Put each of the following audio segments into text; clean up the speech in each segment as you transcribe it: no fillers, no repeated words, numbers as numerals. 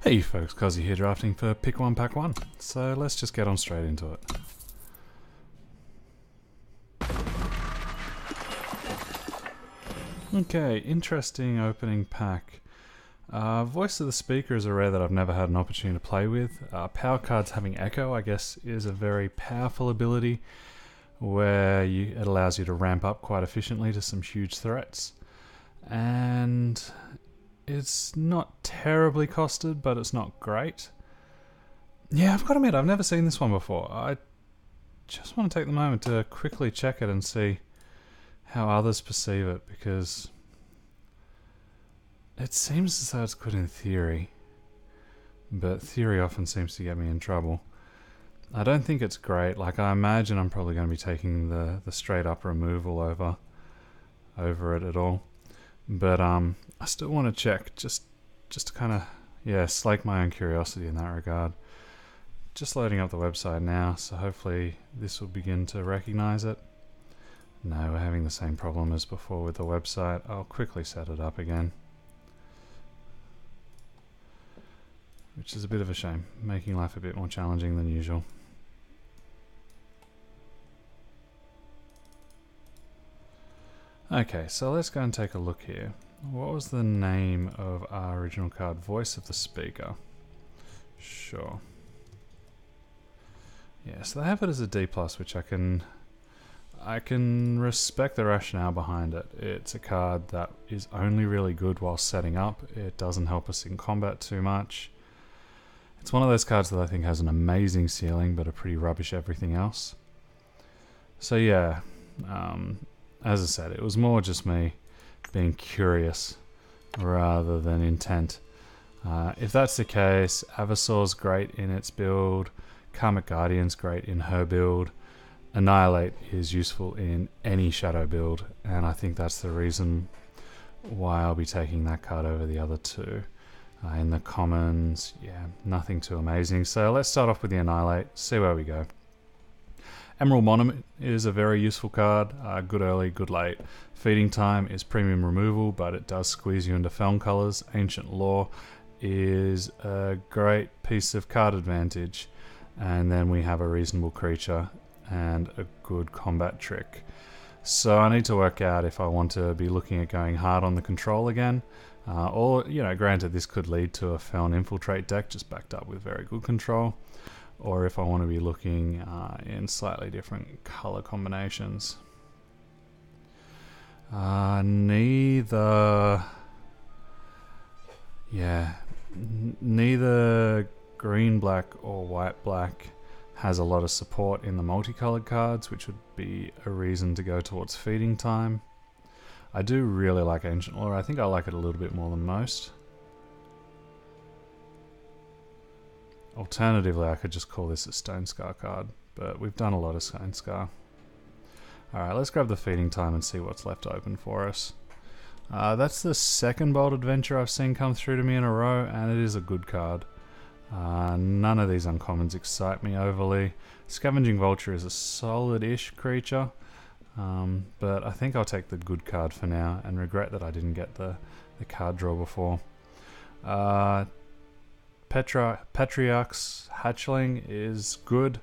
Hey folks, Kozzi here drafting for Pick 1 Pack 1. So let's just get on straight into it. Okay, interesting opening pack. Voice of the Speaker is a rare that I've never had an opportunity to play with. Power cards having Echo, I guess, is a very powerful ability where it allows you to ramp up quite efficiently to some huge threats. And it's not terribly costed, but it's not great. Yeah, I've got to admit, I've never seen this one before. I just want to take the moment to quickly check it and see how others perceive it, because it seems as though it's good in theory, but theory often seems to get me in trouble. I don't think it's great. Like, I imagine I'm probably going to be taking the straight up removal over it at all. But I still want to check, just to kind of, slake my own curiosity in that regard. Just loading up the website now, so hopefully this will begin to recognize it. No, we're having the same problem as before with the website. I'll quickly set it up again. Which is a bit of a shame, making life a bit more challenging than usual. Okay, so let's go and take a look here. What was the name of our original card? Voice of the Speaker. Sure. Yeah, so they have it as a D+, which I can respect the rationale behind it. It's a card that is only really good while setting up. It doesn't help us in combat too much. It's one of those cards that I think has an amazing ceiling, but a pretty rubbish everything else. So yeah, as I said, it was more just me being curious rather than intent. If that's the case, Avasor's great in its build, Karmic Guardian's great in her build, Annihilate is useful in any shadow build, and I think that's the reason why I'll be taking that card over the other two. In the commons, yeah, nothing too amazing. So let's start off with the Annihilate, see where we go. Emerald Monument is a very useful card, good early, good late. Feeding Time is premium removal, but it does squeeze you into Feln colors. Ancient Law is a great piece of card advantage. And then we have a reasonable creature and a good combat trick. So I need to work out if I want to be looking at going hard on the control again. Or, granted, this could lead to a Feln Infiltrate deck just backed up with very good control. Or if I want to be looking in slightly different color combinations. Neither green-black or white-black has a lot of support in the multicolored cards, which would be a reason to go towards Feeding Time. I do really like Ancient Law. I think I like it a little bit more than most. Alternatively, I could just call this a Stone Scar card, but we've done a lot of Stone Scar. Alright, let's grab the Feeding Time and see what's left open for us. That's the second Bold Adventure I've seen come through to me in a row, and it is a good card. None of these uncommons excite me overly. Scavenging Vulture is a solid-ish creature, but I think I'll take the good card for now and regret that I didn't get the card draw before. Patriarch's Hatchling is good.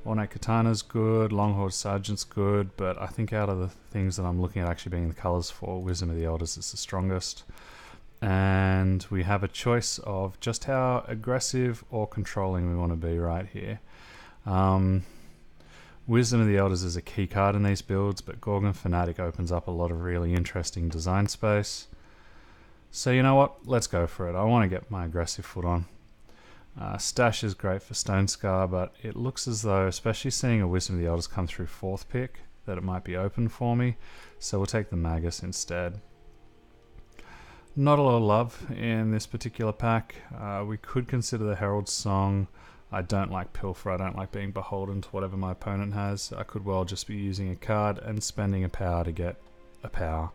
Ornate Katana's good. Longhorn Sergeant's good, but I think out of the things that I'm looking at actually being the colors for, Wisdom of the Elders is the strongest. And we have a choice of just how aggressive or controlling we want to be right here. Wisdom of the Elders is a key card in these builds, but Gorgon Fanatic opens up a lot of really interesting design space. So you know what? Let's go for it. I want to get my aggressive foot on. Stash is great for Stone Scar, but it looks as though, especially seeing a Wisdom of the Elders come through 4th pick, that it might be open for me. So we'll take the Magus instead. Not a lot of love in this particular pack. We could consider the Herald's Song. I don't like Pilfer. I don't like being beholden to whatever my opponent has. I could well just be using a card and spending a power to get a power.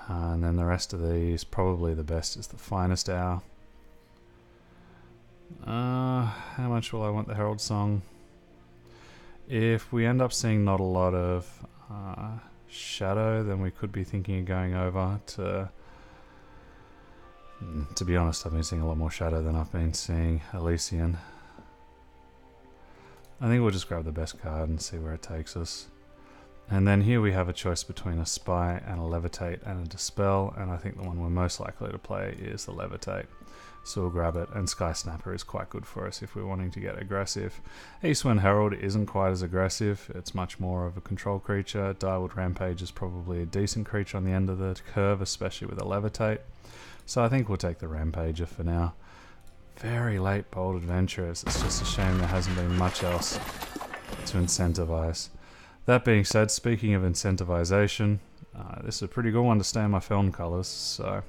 And then the rest of these, probably the best is the Finest Hour. How much will I want the Herald Song? If we end up seeing not a lot of Shadow, then we could be thinking of going over to To be honest, I've been seeing a lot more Shadow than I've been seeing Elysian. I think we'll just grab the best card and see where it takes us. And then here we have a choice between a Spy and a Levitate and a Dispel, and I think the one we're most likely to play is the Levitate. So we'll grab it, and Sky Snapper is quite good for us if we're wanting to get aggressive. Eastwind Herald isn't quite as aggressive, it's much more of a control creature. Direwolf Rampage is probably a decent creature on the end of the curve, especially with a Levitate. So I think we'll take the Rampager for now. Very late Bold Adventurers, it's just a shame there hasn't been much else to incentivize. That being said, speaking of incentivization, this is a pretty good one to stay in my Feln colours, so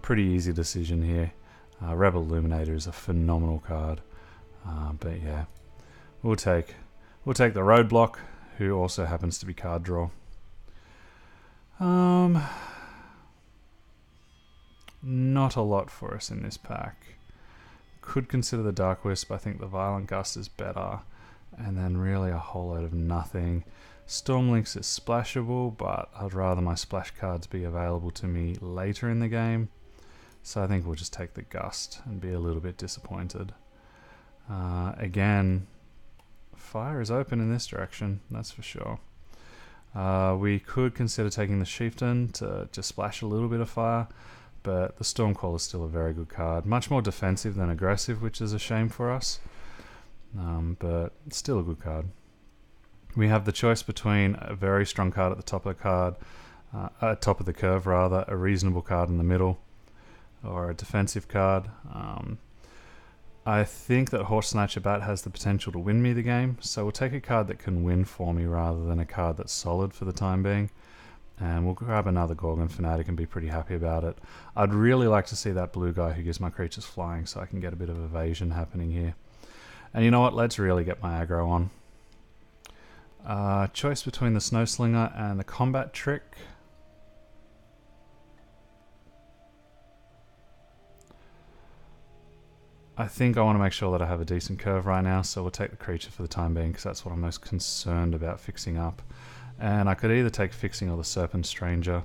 pretty easy decision here. Rebel Illuminator is a phenomenal card, but yeah, we'll take the Roadblock, who also happens to be card draw. Not a lot for us in this pack. Could consider the Dark Wisp. I think the Violent Gust is better, and then really a whole load of nothing. Stormlinks is splashable, but I'd rather my splash cards be available to me later in the game. So I think we'll just take the Gust and be a little bit disappointed. Again, fire is open in this direction, that's for sure. We could consider taking the Chieftain to just splash a little bit of fire, but the Stormcall is still a very good card. Much more defensive than aggressive, which is a shame for us, but still a good card. We have the choice between a very strong card at the top of the top of the curve rather, a reasonable card in the middle, or a defensive card. I think that Horse Snatcher Bat has the potential to win me the game, so we'll take a card that can win for me rather than a card that's solid for the time being. And we'll grab another Gorgon Fanatic and be pretty happy about it. I'd really like to see that blue guy who gives my creatures flying so I can get a bit of evasion happening here. And you know what, let's really get my aggro on. Choice between the Snowslinger and the Combat Trick. I think I want to make sure that I have a decent curve right now, so we'll take the creature for the time being because that's what I'm most concerned about fixing up. And I could either take Fixing or the Serpent Stranger,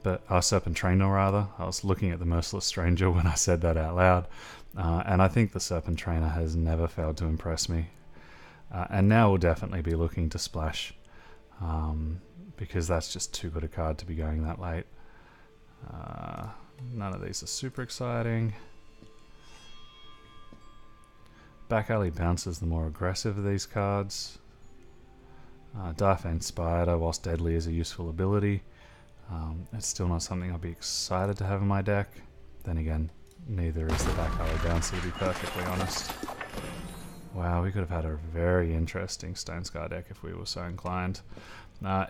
but Serpent Trainer rather. I was looking at the Merciless Stranger when I said that out loud, and I think the Serpent Trainer has never failed to impress me. And now we'll definitely be looking to splash, because that's just too good a card to be going that late. None of these are super exciting. Back Alley Bounce is the more aggressive of these cards. Darfang Spider, whilst deadly, is a useful ability. It's still not something I'll be excited to have in my deck. Then again, neither is the Back Alley Bounce, to be perfectly honest. Wow, we could have had a very interesting Stone Scar deck if we were so inclined.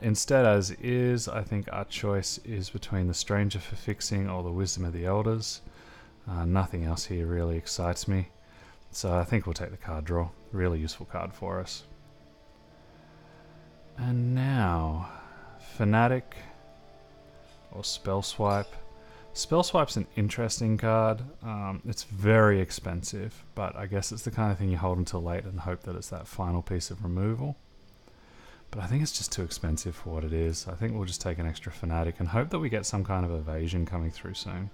Instead, as is, I think our choice is between the Stranger for Fixing or the Wisdom of the Elders. Nothing else here really excites me. So I think we'll take the card draw. Really useful card for us. And now, Fanatic or Spell Swipe. Spell Swipe's an interesting card. It's very expensive, but I guess it's the kind of thing you hold until late and hope that it's that final piece of removal. But I think it's just too expensive for what it is. I think we'll just take an extra Fanatic and hope that we get some kind of evasion coming through soon.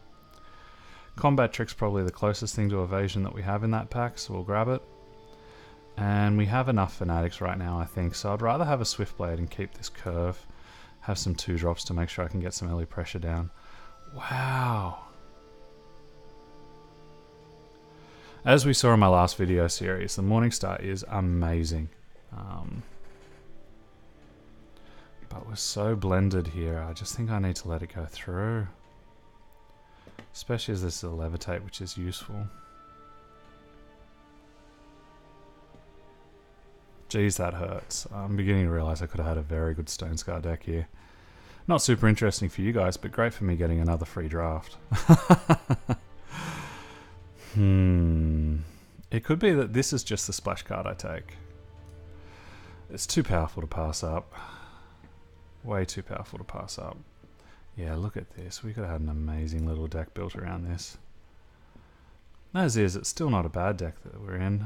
Combat Trick's probably the closest thing to evasion that we have in that pack, so we'll grab it. And we have enough Fanatics right now, I think, so I'd rather have a Swiftblade and keep this curve. Have some 2-drops to make sure I can get some early pressure down. Wow. As we saw in my last video series, the Morningstar is amazing. But we're so blended here, I just think I need to let it go through. Especially as this is a Levitate, which is useful. Geez, that hurts. I'm beginning to realize I could have had a very good Stone Scar deck here. Not super interesting for you guys, but great for me getting another free draft. It could be that this is just the splash card I take. It's too powerful to pass up. Way too powerful to pass up. Yeah, look at this. We could have had an amazing little deck built around this. As is, it's still not a bad deck that we're in.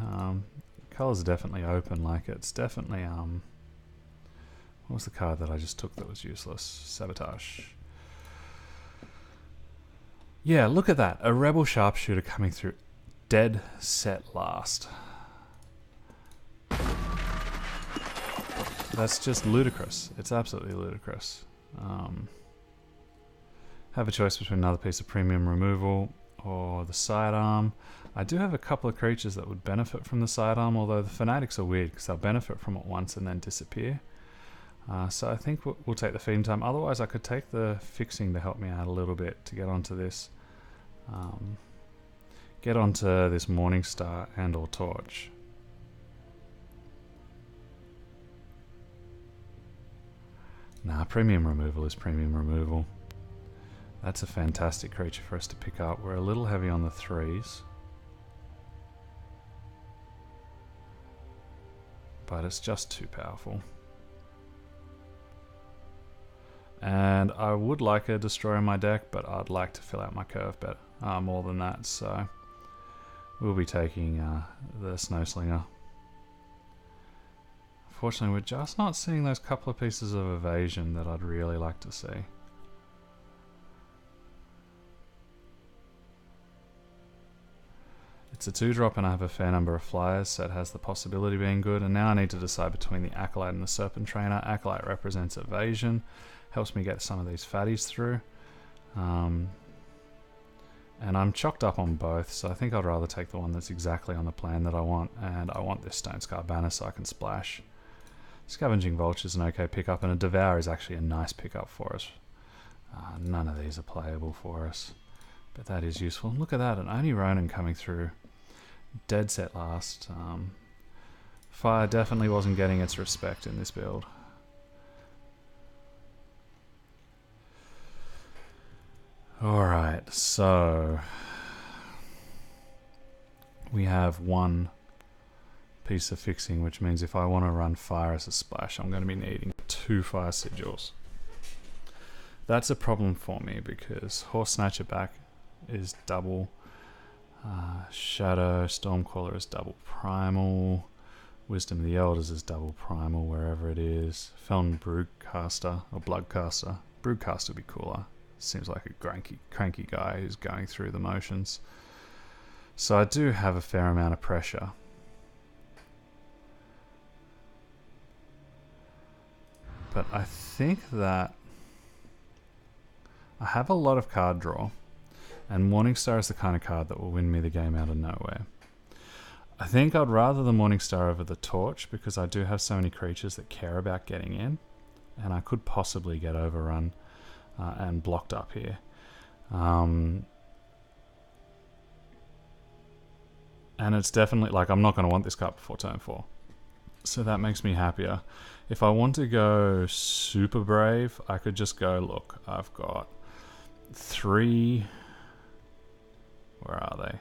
Colors are definitely open, like it's definitely, what was the card that I just took that was useless? Sabotage. Yeah, look at that. A rebel sharpshooter coming through dead set last. That's just ludicrous. It's absolutely ludicrous. Have a choice between another piece of premium removal or the sidearm. I do have a couple of creatures that would benefit from the sidearm, although the fanatics are weird because they'll benefit from it once and then disappear. So I think we'll take the feeding time. Otherwise I could take the fixing to help me out a little bit to get onto this. Get onto this Morningstar and or Torch. Nah, premium removal is premium removal. That's a fantastic creature for us to pick up. We're a little heavy on the 3s. But it's just too powerful. And I would like a destroyer in my deck, but I'd like to fill out my curve better, more than that. So we'll be taking the Snowslinger. Unfortunately, we're just not seeing those couple of pieces of evasion that I'd really like to see. It's a 2-drop and I have a fair number of flyers, so it has the possibility of being good. And now I need to decide between the Acolyte and the Serpent Trainer. Acolyte represents evasion, helps me get some of these fatties through. And I'm chocked up on both, so I think I'd rather take the one that's exactly on the plan that I want. And I want this Stone Scar Banner so I can splash. Scavenging Vulture is an okay pickup, and a Devour is actually a nice pickup for us. None of these are playable for us, but that is useful. Look at that, an Oni Ronin coming through. Dead set last. Fire definitely wasn't getting its respect in this build. Alright, so we have one piece of fixing, which means if I want to run fire as a splash, I'm going to be needing 2 fire sigils. That's a problem for me because Horse Snatcher back is double. Shadow Stormcaller is double primal. Wisdom of the Elders is double primal wherever it is. Feln Broodcaster or Bloodcaster. Broodcaster would be cooler. Seems like a cranky guy who's going through the motions. So I do have a fair amount of pressure. But I think that I have a lot of card draw. And Morningstar is the kind of card that will win me the game out of nowhere. I think I'd rather the Morningstar over the Torch because I do have so many creatures that care about getting in. And I could possibly get overrun and blocked up here. And it's definitely, like, I'm not going to want this card before turn 4. So that makes me happier. If I want to go super brave, I could just go, look, I've got 3... Where are they?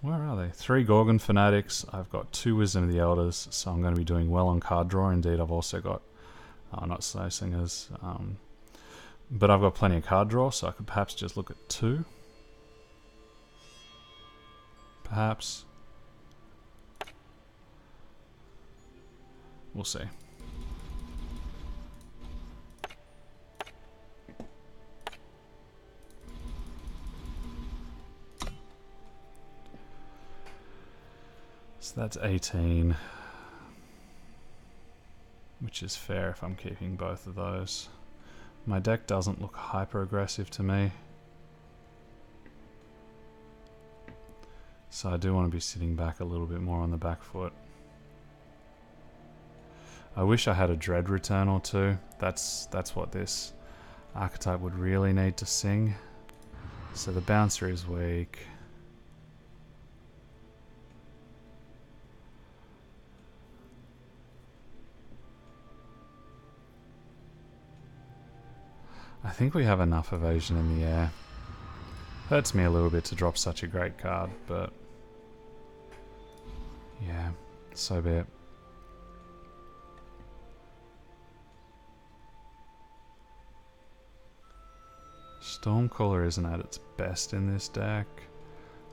Where are they? 3 Gorgon Fanatics. I've got 2 Wisdom of the Elders, so I'm going to be doing well on card draw. Indeed, I've also got, not Slow Singers, but I've got plenty of card draw, so I could perhaps just look at 2. Perhaps. We'll see. So that's 18, which is fair if I'm keeping both of those. My deck doesn't look hyper aggressive to me, so I do want to be sitting back a little bit more on the back foot. I wish I had a Dread return or 2. That's what this archetype would really need to sing. So the bouncer is weak. I think we have enough evasion in the air. Hurts me a little bit to drop such a great card, but yeah, so be it. Stormcaller isn't at its best in this deck.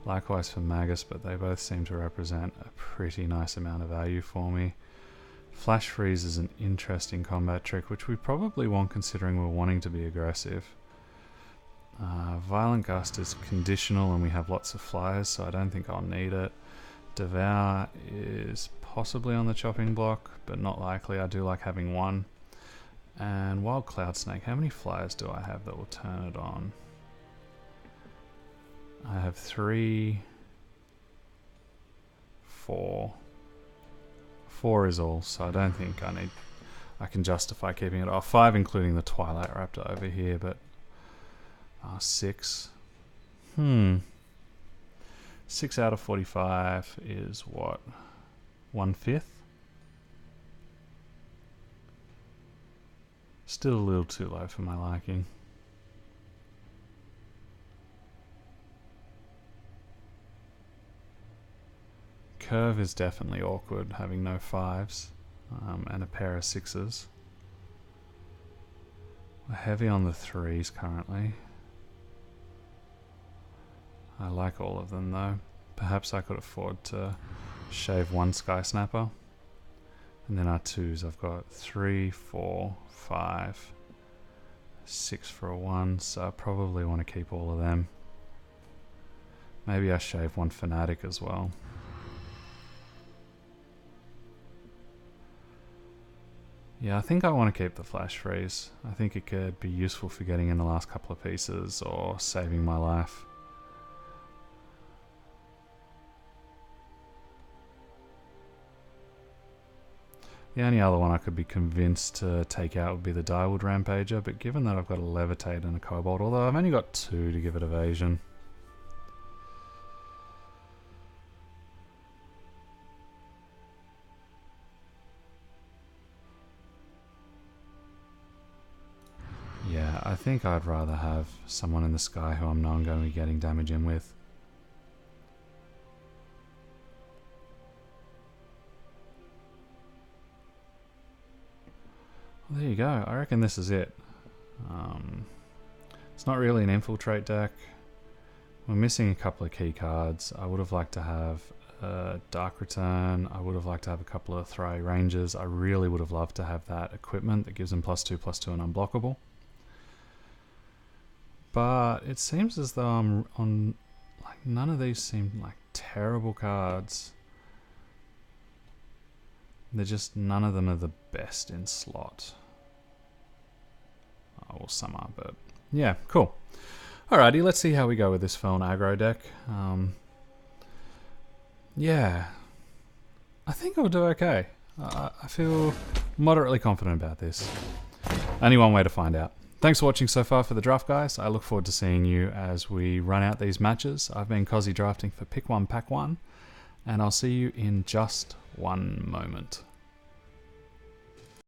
Likewise for Magus, but they both seem to represent a pretty nice amount of value for me. Flash Freeze is an interesting combat trick, which we probably want considering we're wanting to be aggressive. Violent Gust is conditional and we have lots of flyers, so I don't think I'll need it. Devour is possibly on the chopping block, but not likely. I do like having one. And Wild Cloud Snake, how many flyers do I have that will turn it on? I have 3, 4. 4 is all, so I don't think I can justify keeping it off. 5 including the Twilight Raptor over here, but 6. 6 out of 45 is what? 1/5? Still a little too low for my liking. Curve is definitely awkward, having no 5s and a pair of 6s. We're heavy on the 3s currently. I like all of them though. Perhaps I could afford to shave one Sky Snapper. And then our 2s, I've got 3, 4, 5, 6 for a 1, so I probably want to keep all of them. Maybe I shave one Fanatic as well. Yeah, I think I want to keep the Flash Freeze. I think it could be useful for getting in the last couple of pieces or saving my life. The only other one I could be convinced to take out would be the Direwolf Rampager, but given that I've got a Levitate and a Cobalt, although I've only got 2 to give it evasion. Yeah, I think I'd rather have someone in the sky who I'm not going to be getting damage in with. Well, there you go. I reckon this is it. It's not really an infiltrate deck. We're missing a couple of key cards. I would have liked to have a Dark Return. I would have liked to have a couple of Thrai Rangers. I really would have loved to have that equipment that gives them +2/+2 and unblockable. But it seems as though I'm on... like, none of these seem like terrible cards. They're just, none of them are the best in slot. Oh, well, some are, but yeah, cool. Alrighty, let's see how we go with this Feln aggro deck. Yeah, I think I'll do okay. I feel moderately confident about this. Only one way to find out. Thanks for watching so far for the draft, guys. I look forward to seeing you as we run out these matches. I've been Kozzi drafting for Pick 1 Pack 1, and I'll see you in just one moment.